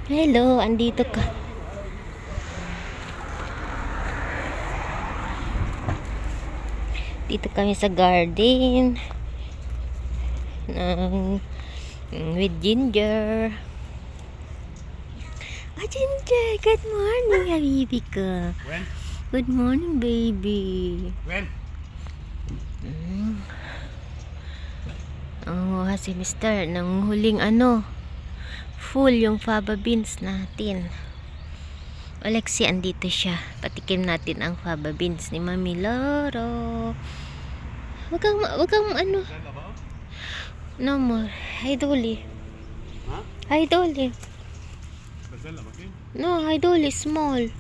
Hello, andito ka. Dito kami sa garden ng with Ginger. Ginger, good morning, habibi ko. When? Good morning, baby. When? Oh, si Mister, nang huling full yung fava beans natin. Alexi, andito siya. Patikim natin ang fava beans ni Mami Loro. Wag kang no more. Hi, Dolly. Huh? Hi, Dolly. Basella, okay? No, hi, Dolly. Small.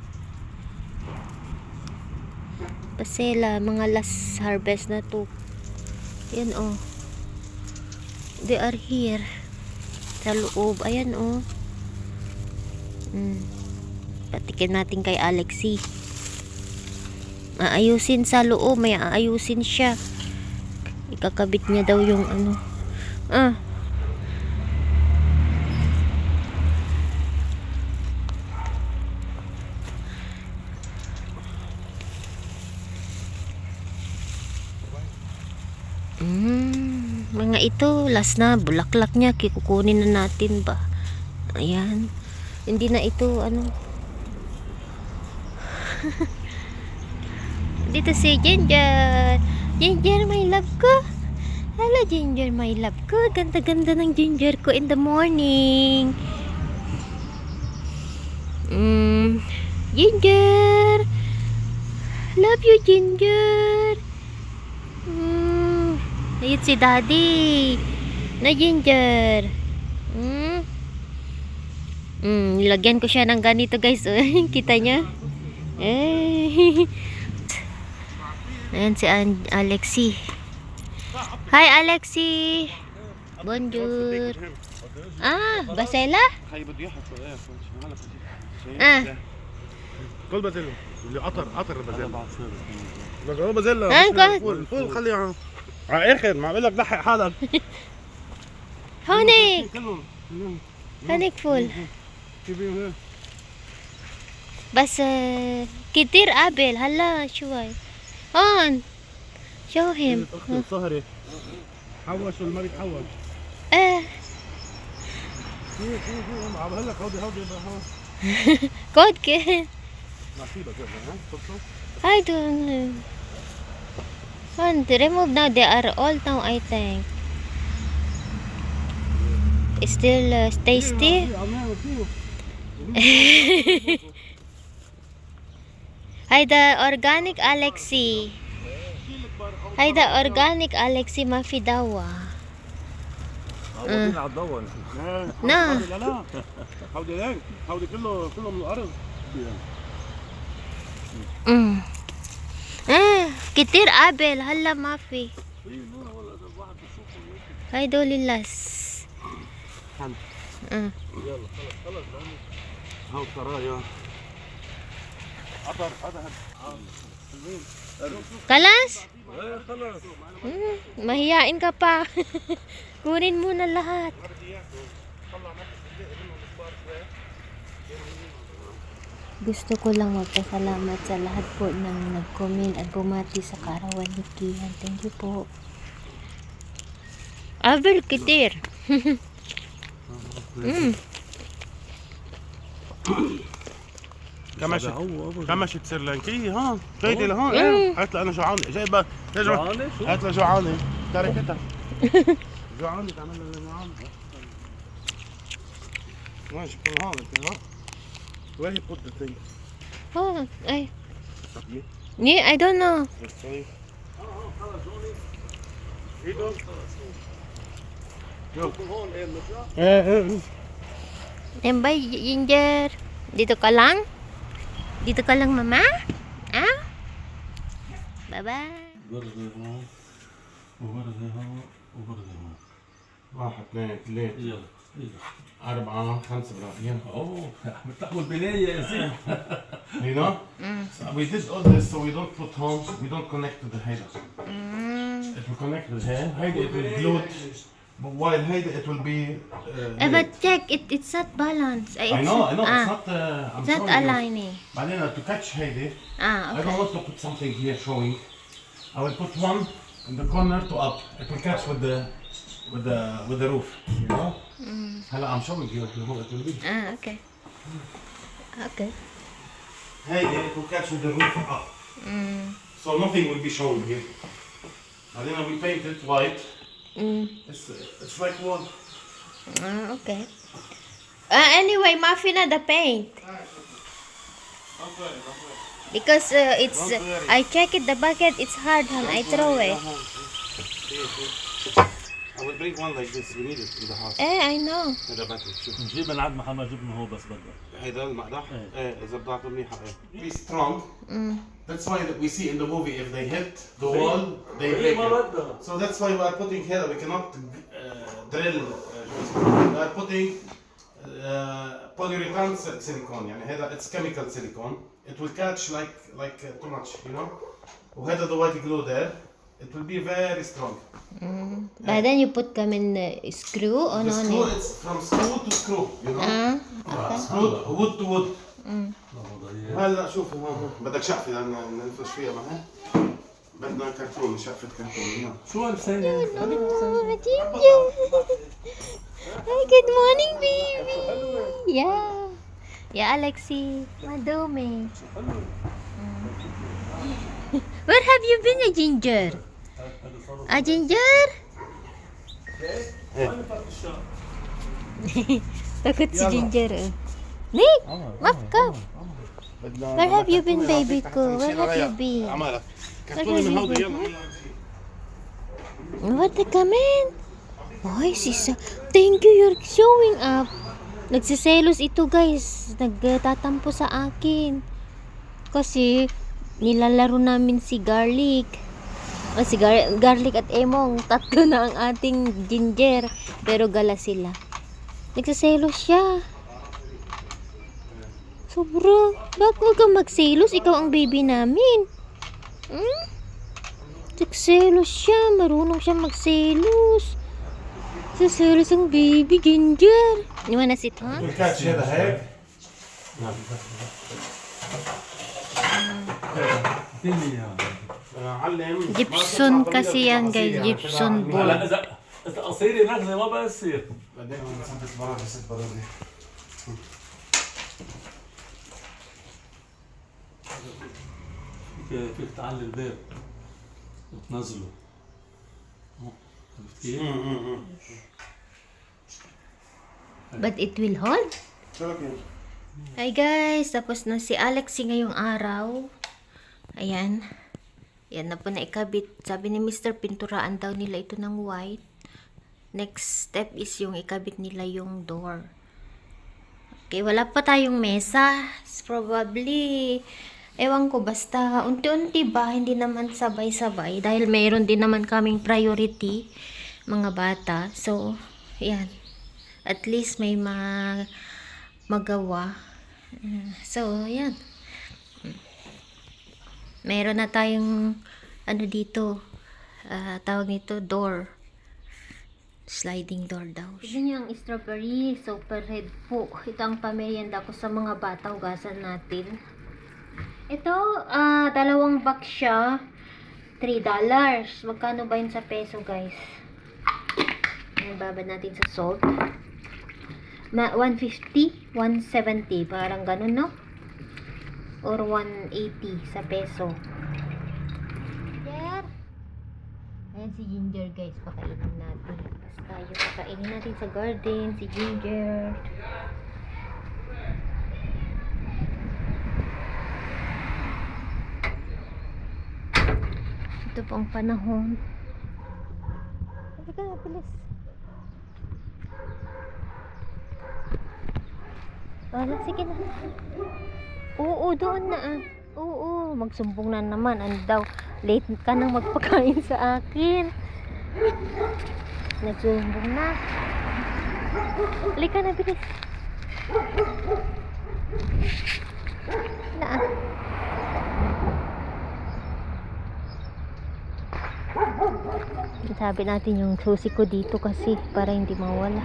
Pasela, mga last harvest na to. Yan, oh. They are here. Sa loob. Ayan, oh. Patikin natin kay Alexi. Aayusin sa loob. May aayusin siya. Ikakabit niya daw yung mga ito, last na, bulaklak niya, kikukunin na natin ba. Ayan. Hindi na ito, Dito si Ginger. Ginger, my love ko. Hello, Ginger, my love ko. Ganda-ganda ng Ginger ko in the morning. Ginger. Love you, Ginger. Ayun si Daddy. Na Ginger. Nilagyan ko siya ng ganito, guys. Kita niya? Ayan si Alexi. Hi, Alexi. Bonjour. Basela? كل بازيلا اللي قطر بازيلا لو بازيلا فول خليه على اخر ما بقول لك لحق حالك هونيك هونيك فول بس كتير قبل هلا شوي هون show him سهري حوش المريض حوش عم هلا هودي كود كده نصيبك I don't know. And remove now. They are old now, I think. Still tasty. Hi, the organic Alexi. Hi, the organic Alexi Mafidawa. No. هودي كله من الارض كتير قبل هلا ما في هاي دول اللاس يلا خلص هاو سرايا قطر Kalas? خلص Mahiyain ka pa. Kunin mo na lahat. Gusto ko lang magpasalamat sa lahat po ng nag-comment at bumati sa Karawan ni Kian. Thank you po. Abel kitir. كمشت سريلانكية ها جايدي لهون قالت له انا جوعانة جايبه قالت له جوعانة تركتها جوعانة تعمل لها جوعانة ماشي كل هون ها where he put the thing Oh, I don't know. Bye, Ginger. Dito ka lang? Dito ka lang, Mama? Bye-bye. واحد اثنين ثلاثة أربعة خمسة يلا اوه بتاخد بنية يا سيدي You know? We did all this so we don't put home, we don't connect to the header. It will connect to the head. Heidi it will glued But while هيدا it will be But check, it's not balanced. I know, it's not I'm it's not showing you. aligning. بعدين to catch هيدي I Okay. don't want to put something here showing. I will put one in the corner to up. It will catch with the roof, you know? هلا I'm showing you how it will be. Okay. Okay. هيدي it will catch with the roof up. So nothing will be shown here. بعدين I will paint it white. It's like wall. Okay. Anyway, muffin na the paint. Don't worry. Because it's, Don't worry. I check it, the bucket, it's hard when I throw it. I will bring one like this. We need it in the house. I know. هذا باكج شوف. نجيب من عند محمد جبنه هو بس بدك. هيدا المقدح اذا بضعته منيحه Be strong. That's why that we see in the movie if they hit the wall they break it. So that's why we are putting here we cannot drill we are putting polyurethane silicone يعني هذا it's chemical silicone. It will catch like too much, you know. وهذا the white glue there. It will be very strong. But then you put them in screw or The no? screw it's from screw to screw, you know. Screw wood to wood. هلا شوفوا هون بدك شقفه لان ننفش فيها معها. بدنا كرتون شقفه كرتون. شو هالسنة؟ Hi, good morning, baby. Yeah, Alexi. Madumi. Where have you been, a ginger? A ginger? Takot si ginger. Nick, map ka. Where have you been, baby ko? Where have you been? عمالك كرتون من هودي يلا. What the comment? Ay, sisa. Thank you, you're showing up. Nagsiselos ito, guys. Nagtatampo sa akin. Kasi, nilalaro namin si Garlic. O, si Garlic at Emong. Tatlo na ang ating ginger. Pero gala sila. Nagsiselos siya. Sobra. Bakit huwag kang magselos? Ikaw ang baby namin. Nagselos siya. Marunong siya magselos. Nagselos ang baby ginger. You wanna sit, huh? We'll catch هذا هيك. علم. Gypsum kasi yan, guys. Gypsum board. هلا إذا قصيرة نغزة ما بصير. بعدين انا مثبت براغي ست براغي. فيك تعلي الباب وتنزله. عرفت كيف؟ But it will hold. Hi guys, tapos na si Alexi ngayong araw. Ayan. Yan na po na ikabit. Sabi ni Mr. Pinturaan daw nila ito ng white. Next step is yung ikabit nila yung door. Okay, wala pa tayong mesa. Probably, ewan ko, basta unti-unti ba, hindi naman sabay-sabay. Dahil mayroon din naman kaming priority, mga bata. So, yan. At least may magawa. So, yan. Meron na tayong ano dito, tawag nito door, sliding door daw. Ito yung strawberry super red po. Ito ang pamerienda ko sa mga bata, hugasan natin. Ito, dalawang box siya, $3. Magkano ba yun sa peso, guys? Ayan, babad natin sa salt. 150, 170, parang ganun, no? Or 180 sa peso. Ginger. Ayan si Ginger, guys. Pakainin natin. Basta yung pakainin natin sa garden, si Ginger. Ito po ang panahon. Halika na, bilis. Wala, sige na. Oo, doon na. Oo, magsumbong na naman. Ano daw, late ka nang magpakain sa akin. Nagsumbong na. Halika na, bilis. Na. Sabi natin yung susi ko dito kasi para hindi mawala.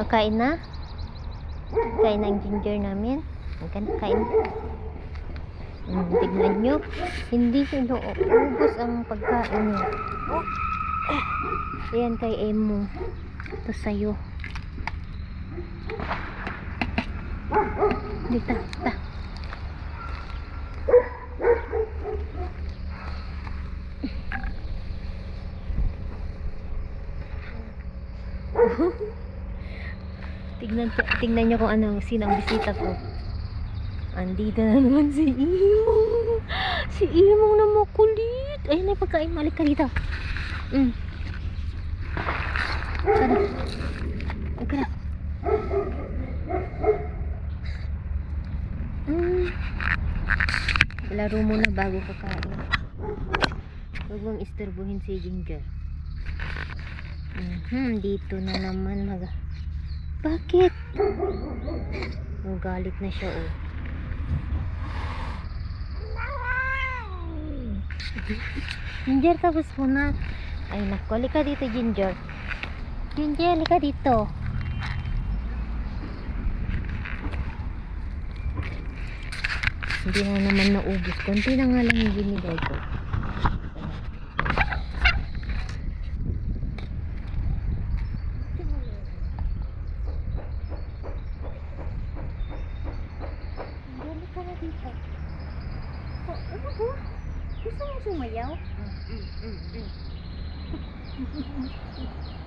Kain na? Kain na ang ginger namin. Kain. Tignan nyo. Hindi inuubos ang pagkain nyo. Ayan kay Emo. Ito sa'yo. Dito. Tignan nyo kung sino ang bisita ko. Andito na naman si Imong. Si Imong na makulit. Ayun na pagkain. Malik ka dito. Sana. Huwag ka na. Laro muna bago kakain. Huwag mong isturbuhin si Ginger. Dito na naman Bakit? Galit na siya Ginger, tapos mo na. Ay naku, halika dito Ginger. Ginger, halika dito. Hindi na naman naubos. Konti na nga lang yung binigay ko. Halika na dito. Gusto mo sumayaw?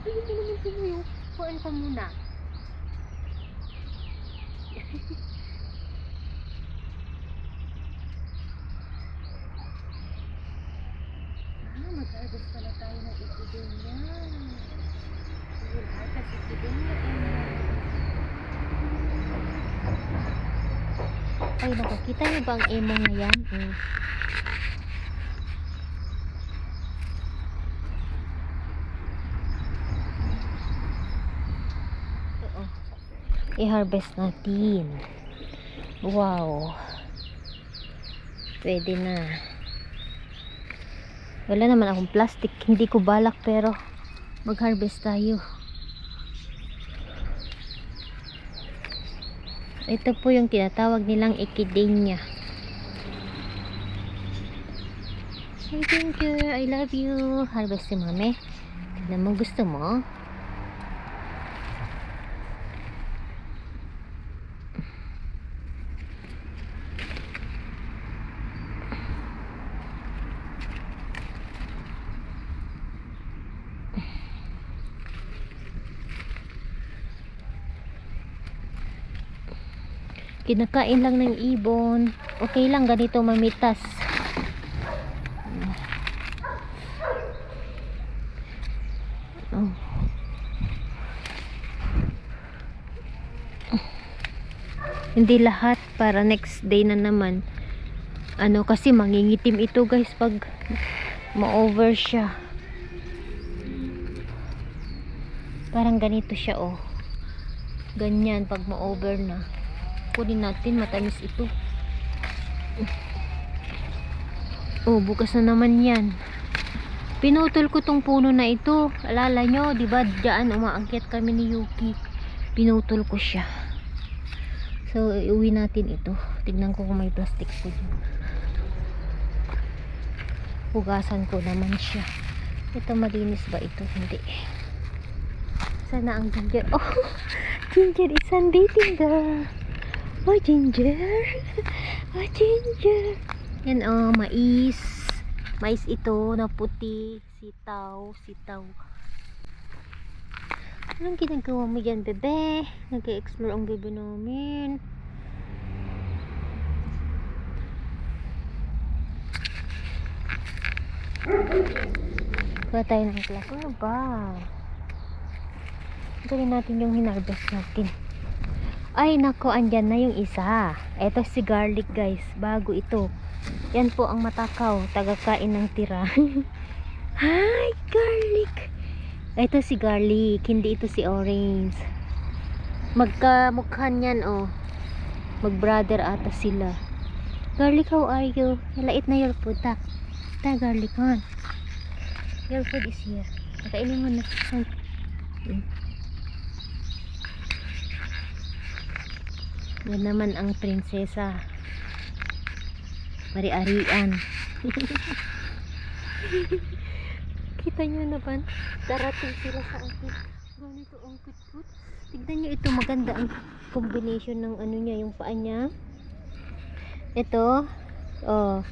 Hindi ko naman sumayaw. Kuhaan ka muna. Mag-harvest pala tayo ng epidemia. Mag-harvest epidemia. Ay, nakakita niyo ba ang Emong na yan? I-harvest natin. Wow. Pwede na. Wala naman akong plastic. Hindi ko balak pero mag-harvest tayo. Ito po yung tinatawag nilang echidemia. Hey Ginger, I love you. Harvest si mami. Tignan mo, gusto mo? Kinakain lang ng ibon. Okay lang ganito mamitas. Hindi lahat para next day na naman. Kasi mangingitim ito guys pag ma-over siya. Parang ganito siya ganyan pag ma-over na. Kunin natin, matamis ito. Bukas na naman yan. Pinutol ko tong puno na ito. Alala nyo, diba dyan umaangkyat kami ni Yuki. Pinutol ko siya. So iuwi natin ito. Tignan ko kung may plastic po dyan. Hugasan ko naman siya. Ito malinis ba ito? Hindi. Sana ang Ginger. Ginger is sunbathing girl. Ginger. Ginger. Yan mais. Mais ito na puti. Sitaw. Anong ginagawa mo dyan, bebe? Nag-explore ang bebe namin. Kuha tayo ng class. Ano ba? Gawin natin yung hinarvest natin. Ay nako, andyan na yung isa. Ito si garlic guys, bago ito. Yan po ang matakaw, tagakain ng tira. Hi garlic. Ito si garlic, hindi ito si orange. Magkamukhan yan mag brother ata sila. Garlic, how are you? Nalait na your puta. Ta garlic on. Your food is here. Nakainin mo na. Yan naman ang prinsesa. Ari-arian. Kita nyo naman, darating sila sa akin. Ganito ang cute. Tignan nyo ito, maganda ang combination ng ano niya, yung paa niya. Ito, oh.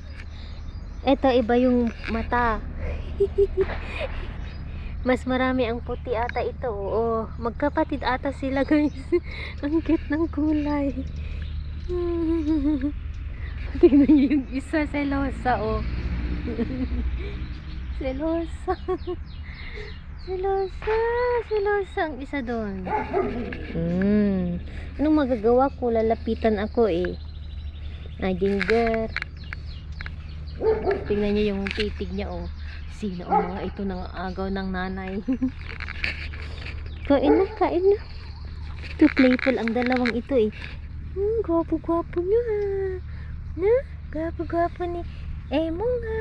Ito, iba yung mata. Mas marami ang puti ata ito. Oh, magkapatid ata sila, guys. Ang cute ng kulay. Tingnan niyo yung isa, selosa, oh. Selosa. Selosa ang isa doon. Anong magagawa ko? Lalapitan ako eh. Ginger. Tingnan niyo yung titig niya, oh. Sino ang mga ito nang agaw ng nanay. Kain na. Ito, playful ang dalawang ito eh. Gwapo-gwapo niya. Na? Gwapo-gwapo ni Emong ha.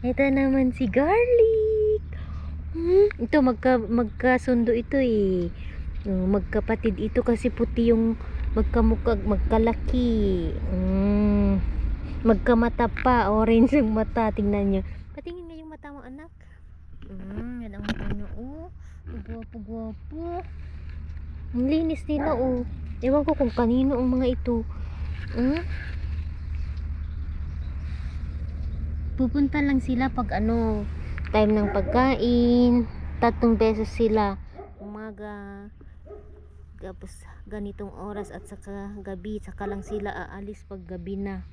Ito naman si Garlic. Ito, magkasundo ito eh. Magkapatid ito kasi puti yung magkalaki. Magkamata pa. Orange yung mata. Tingnan nyo. Patingin nga yung mata mo, anak. Yan ang mata nyo. Gwapo-gwapo. Ang linis nila, oh. Ewan ko kung kanino ang mga ito. Pupunta lang sila pag time ng pagkain. 3 beses sila. Umaga, tapos ganitong oras at saka gabi. Saka lang sila aalis pag gabi na.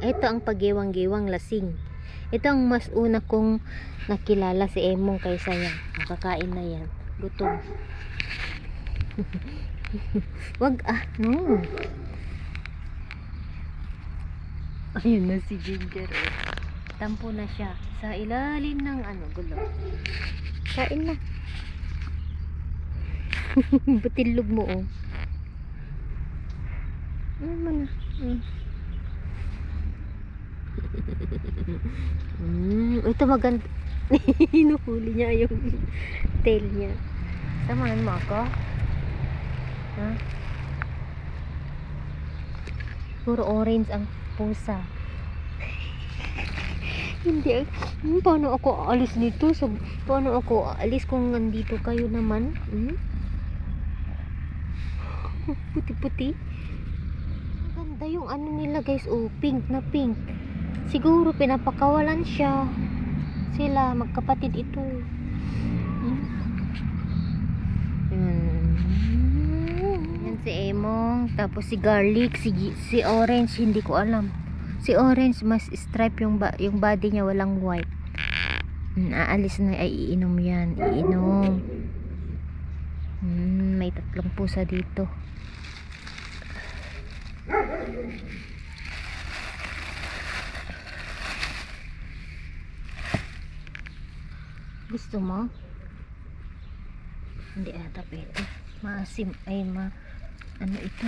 Ito ang paggewang-gewang lasing. Ito ang mas una kong nakilala si Emong kaysa yan. Makakain na yan. Gutom. Wag no. Ayun na si Ginger. Tampo na siya sa ilalim ng gulo. Kain na. Batilog mo, oh. Ano mo na. Ito maganda. Hinuhuli niya yung tail niya. Samahan mo ako? Ha? Puro orange ang pusa. Hindi. Paano ako aalis nito? Paano ako aalis kung nandito kayo naman? Puti-puti. Ganda yung nila, guys. Oh, pink na pink. Siguro pinapakawalan siya. Sila, magkapatid ito. Yan si Emong. Tapos si Garlic, si Orange, hindi ko alam. Si Orange mas stripe yung body niya, walang white. Aalis na ay iinom yan. Iinom. May 3 pusa dito. Gusto mo? Hindi ata pwede. Maasim ay ano ito?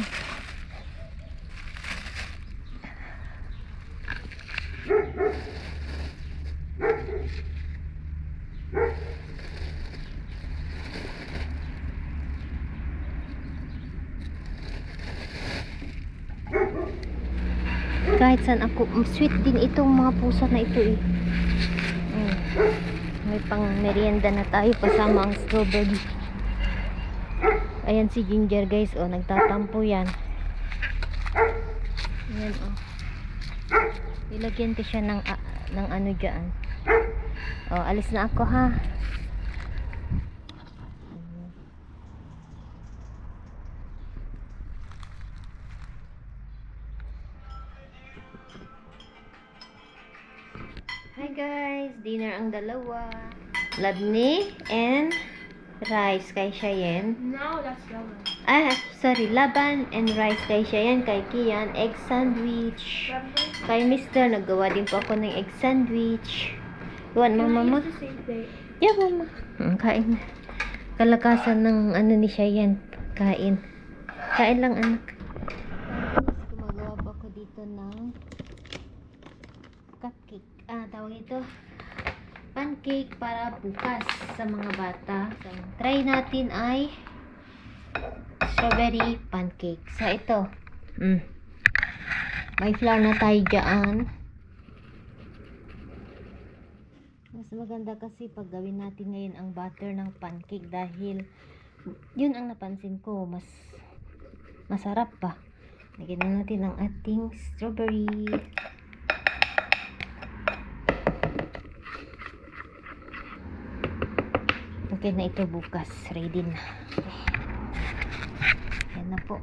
Kahit saan ako, sweet din itong mga pusa na ito eh. May pang merienda na tayo kasama ang strawberry. Ayan si Ginger, guys, oh, nagtatampo yan. Ayan, oh. Ilagyan ko siya ng ano dyan. Oh, alis na ako, ha. Hi guys, dinner ang dalawa. Labni and rice kay Cheyenne. No, that's Laban. Sorry, laban and rice kay Cheyenne, kay Kian, egg sandwich. Kay Mr. naggawa din po ako ng egg sandwich. Iwan mama mo? Yeah, mama. Kain na. Kalakasan ng ni Cheyenne. Kain. Kain lang, anak. Gumagawa po ako dito ng cupcake. Tawag ito pancake para bukas sa mga bata. So, try natin ay strawberry pancake. So, ito. May flour na tayo dyan. Mas maganda kasi pag gawin natin ngayon ang butter ng pancake dahil yun ang napansin ko. Mas masarap pa. Lagyan na natin ang ating strawberry. Okay na ito bukas. Ready na. Okay. Yan na po.